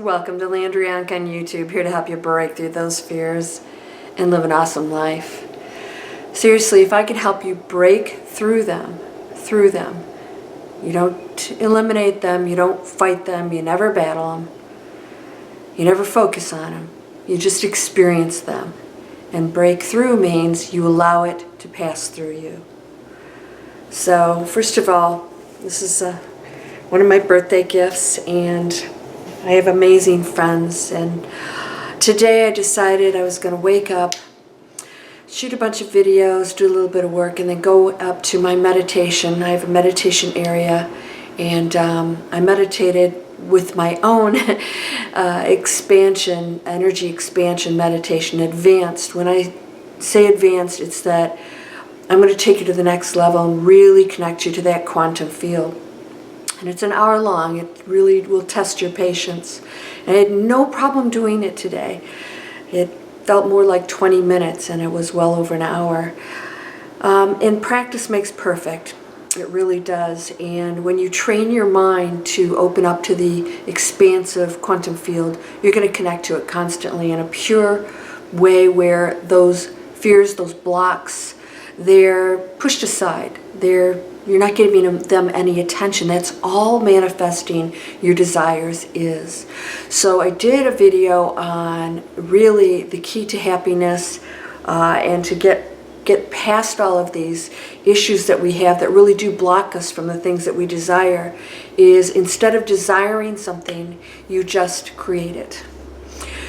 Welcome to Landria Onkka on YouTube, here to help you break through those fears and live an awesome life. Seriously, if I can help you break through them, you don't eliminate them, you don't fight them, you never battle them, you never focus on them, you just experience them. And break through means you allow it to pass through you. So, first of all, this is one of my birthday gifts, and I have amazing friends, and today I decided I was going to wake up, shoot a bunch of videos, do a little bit of work, and then go up to my meditation. I have a meditation area, and I meditated with my own energy expansion meditation, advanced. When I say advanced, it's that I'm going to take you to the next level and really connect you to that quantum field. And it's an hour long. It really will test your patience. And I had no problem doing it today. It felt more like 20 minutes, and it was well over an hour. And practice makes perfect. It really does. And when you train your mind to open up to the expansive quantum field, you're going to connect to it constantly in a pure way where those fears, those blocks, they're pushed aside. You're not giving them any attention. That's all manifesting your desires is. So I did a video on really the key to happiness and to get past all of these issues that we have that really do block us from the things that we desire is instead of desiring something, you just create it.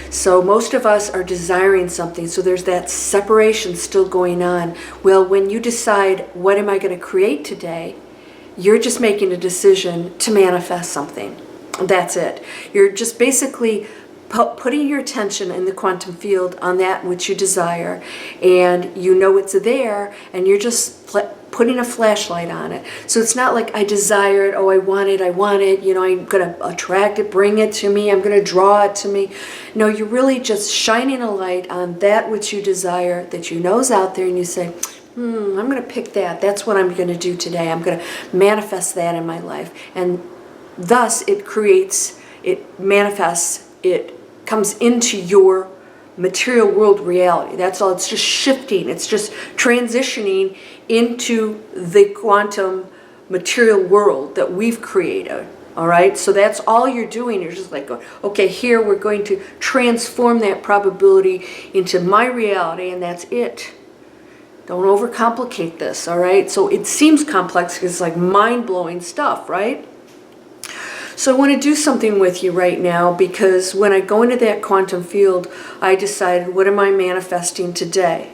So most of us are desiring something, so there's that separation still going on. Well, when you decide, what am I going to create today, you're just making a decision to manifest something. That's it. You're just basically putting your attention in the quantum field on that which you desire, and you know it's there, and you're just putting a flashlight on it. So it's not like I desire it, oh I want it, you know, I'm going to attract it, bring it to me, I'm going to draw it to me. No, you're really just shining a light on that which you desire, that you know is out there, and you say, I'm going to pick that. That's what I'm going to do today. I'm going to manifest that in my life. And thus it creates, it manifests, it comes into your material world reality. That's all. It's just shifting. It's just transitioning into the quantum material world that we've created. All right? So that's all you're doing. You're just like, okay, here we're going to transform that probability into my reality, and that's it. Don't overcomplicate this, all right? So it seems complex because it's like mind-blowing stuff, right? So I want to do something with you right now, because when I go into that quantum field, I decided, what am I manifesting today?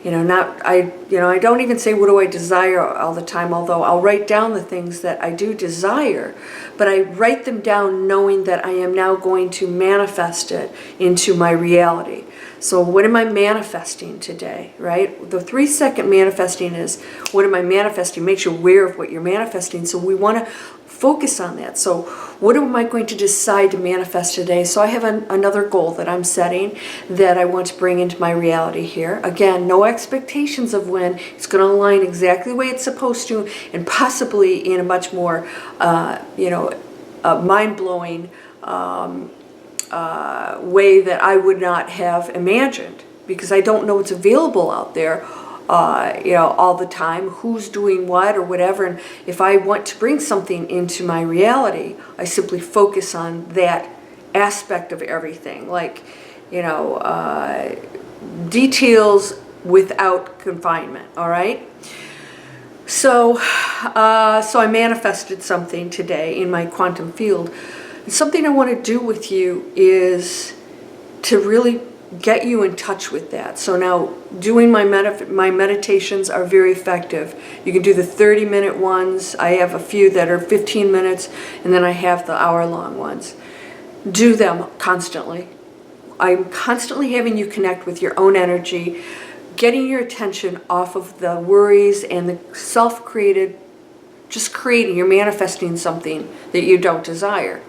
You know, I don't even say what do I desire all the time, although I'll write down the things that I do desire, but I write them down knowing that I am now going to manifest it into my reality. So what am I manifesting today, right? The 3-second manifesting is, what am I manifesting? Makes you aware of what you're manifesting. So we want to focus on that. So what am I going to decide to manifest today? So I have another goal that I'm setting that I want to bring into my reality here. Again, no expectations of when. It's going to align exactly the way it's supposed to, and possibly in a much more, mind-blowing way that I would not have imagined, because I don't know what's available out there all the time, who's doing what or whatever. And if I want to bring something into my reality, I simply focus on that aspect of everything, like, details without confinement, all right? So I manifested something today in my quantum field. And something I want to do with you is to really get you in touch with that. So now doing my meditations are very effective. You can do the 30-minute ones. I have a few that are 15 minutes, and then I have the hour-long ones. Do them constantly. I'm constantly having you connect with your own energy, getting your attention off of the worries and the self-created, just creating, you're manifesting something that you don't desire.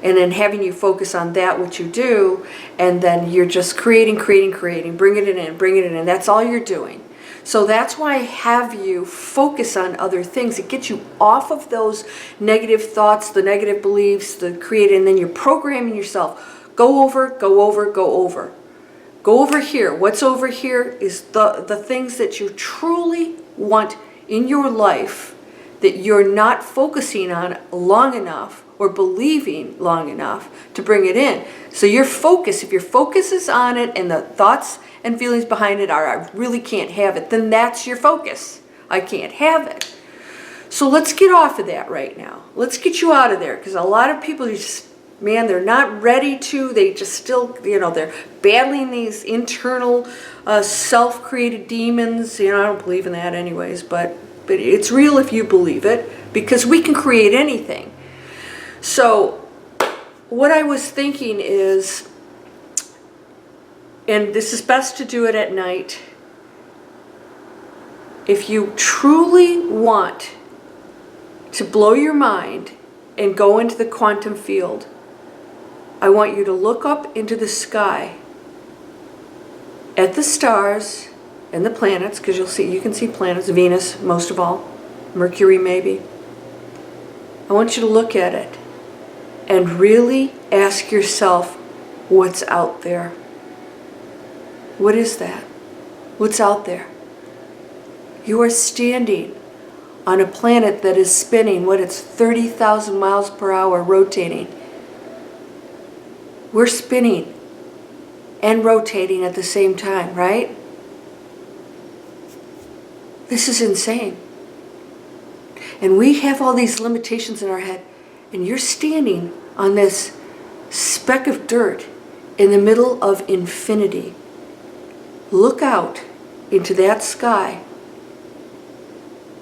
And then having you focus on that, what you do, and then you're just creating, bringing it in. That's all you're doing. So that's why I have you focus on other things. It gets you off of those negative thoughts, the negative beliefs, the created, and then you're programming yourself. Go over, go over, go over. Go over here. What's over here is the things that you truly want in your life that you're not focusing on long enough or believing long enough to bring it in. So your focus, if your focus is on it and the thoughts and feelings behind it are, I really can't have it, then that's your focus. I can't have it. So let's get off of that right now. Let's get you out of there, because a lot of people just, man, they're not ready to, they just still, they're battling these internal self-created demons. I don't believe in that anyways, but it's real if you believe it, because we can create anything. So what I was thinking is, and this is best to do it at night, if you truly want to blow your mind and go into the quantum field, I want you to look up into the sky at the stars and the planets, because you can see planets, Venus most of all, Mercury maybe. I want you to look at it and really ask yourself, what's out there? What is that? What's out there? You are standing on a planet that is spinning, it's 30,000 miles per hour rotating. We're spinning and rotating at the same time, right? This is insane. And we have all these limitations in our head, and you're standing on this speck of dirt in the middle of infinity. Look out into that sky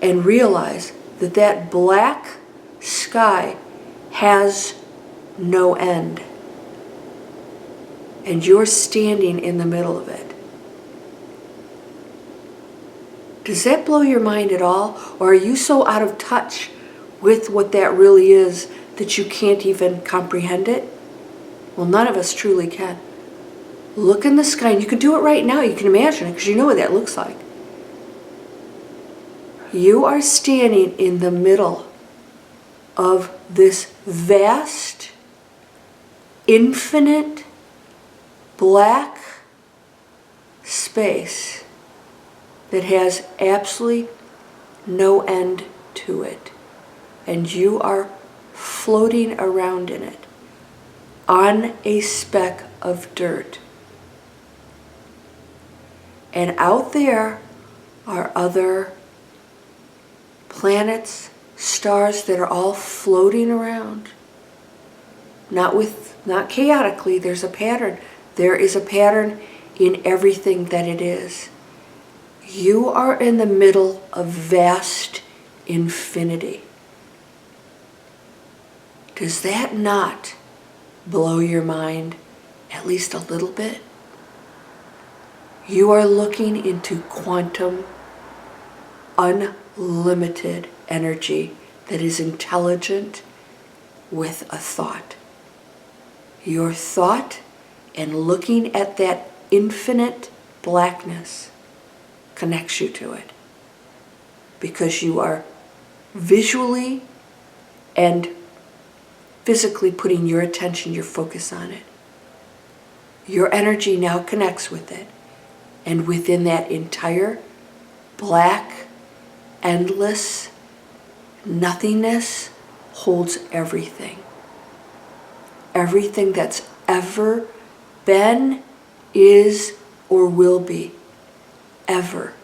and realize that that black sky has no end. And you're standing in the middle of it. Does that blow your mind at all? Or are you so out of touch with what that really is that you can't even comprehend it? Well, none of us truly can. Look in the sky, and you can do it right now. You can imagine it because you know what that looks like. You are standing in the middle of this vast, infinite, black space that has absolutely no end to it. And you are floating around in it on a speck of dirt. And out there are other planets, stars that are all floating around. Not chaotically, there's a pattern. There is a pattern in everything that it is. You are in the middle of vast infinity. Does that not blow your mind at least a little bit? You are looking into quantum, unlimited energy that is intelligent with a thought. Your thought and looking at that infinite blackness connects you to it, because you are visually and physically putting your attention, your focus on it. Your energy now connects with it. And within that entire black, endless nothingness holds everything. Everything that's ever been, is, or will be. Ever.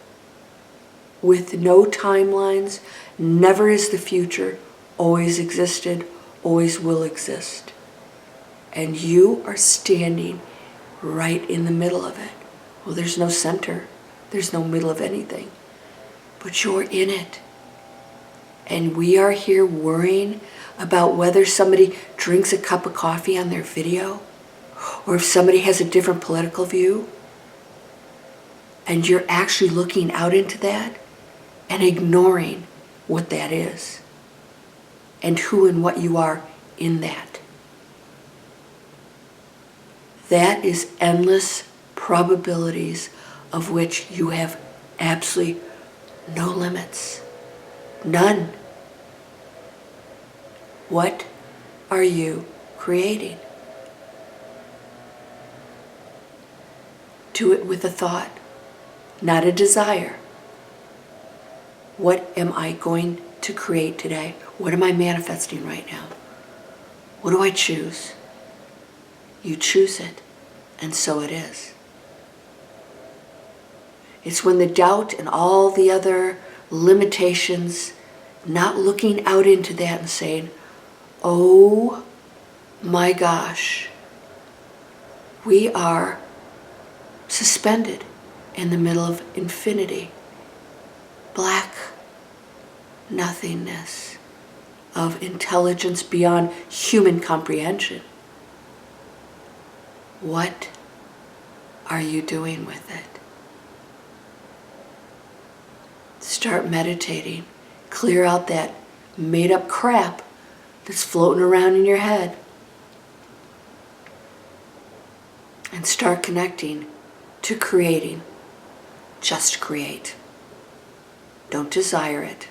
With no timelines, never is the future, always existed, always will exist. And you are standing right in the middle of it. Well, there's no center. There's no middle of anything. But you're in it. And we are here worrying about whether somebody drinks a cup of coffee on their video, or if somebody has a different political view. And you're actually looking out into that and ignoring what that is and who and what you are in that. That is endless probabilities of which you have Absolutely no limits. None. What are you creating? Do it with a thought, not a desire. What am I going to create today? What am I manifesting right now? What do I choose? You choose it, and so it is. It's when the doubt and all the other limitations, not looking out into that and saying, oh my gosh, we are suspended in the middle of infinity, black nothingness of intelligence beyond human comprehension. What are you doing with it? Start meditating. Clear out that made-up crap that's floating around in your head. And start connecting to creating. Just create. Don't desire it.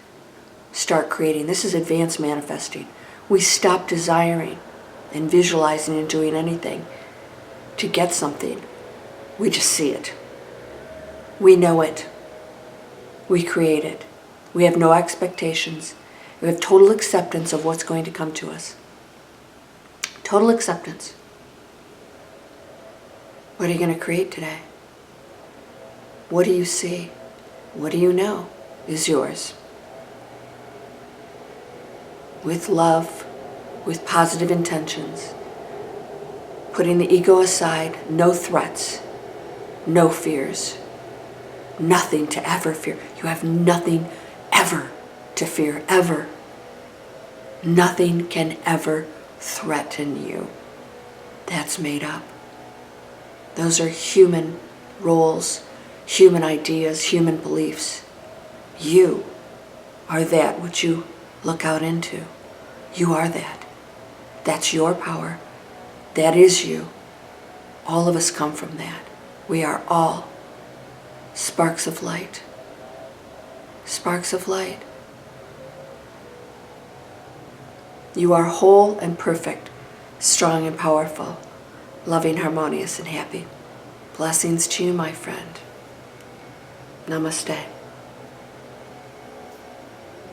Start creating. This is advanced manifesting. We stop desiring and visualizing and doing anything to get something. We just see it. We know it. We create it. We have no expectations. We have total acceptance of what's going to come to us. Total acceptance. What are you going to create today? What do you see? What do you know is yours? With love, with positive intentions, putting the ego aside, no threats, no fears, nothing to ever fear. You have nothing ever to fear, ever. Nothing can ever threaten you. That's made up. Those are human roles, human ideas, human beliefs. You are that which you look out into. You are that. That's your power. That is you. All of us come from that. We are all sparks of light. Sparks of light. You are whole and perfect, strong and powerful, loving, harmonious, and happy. Blessings to you, my friend. Namaste.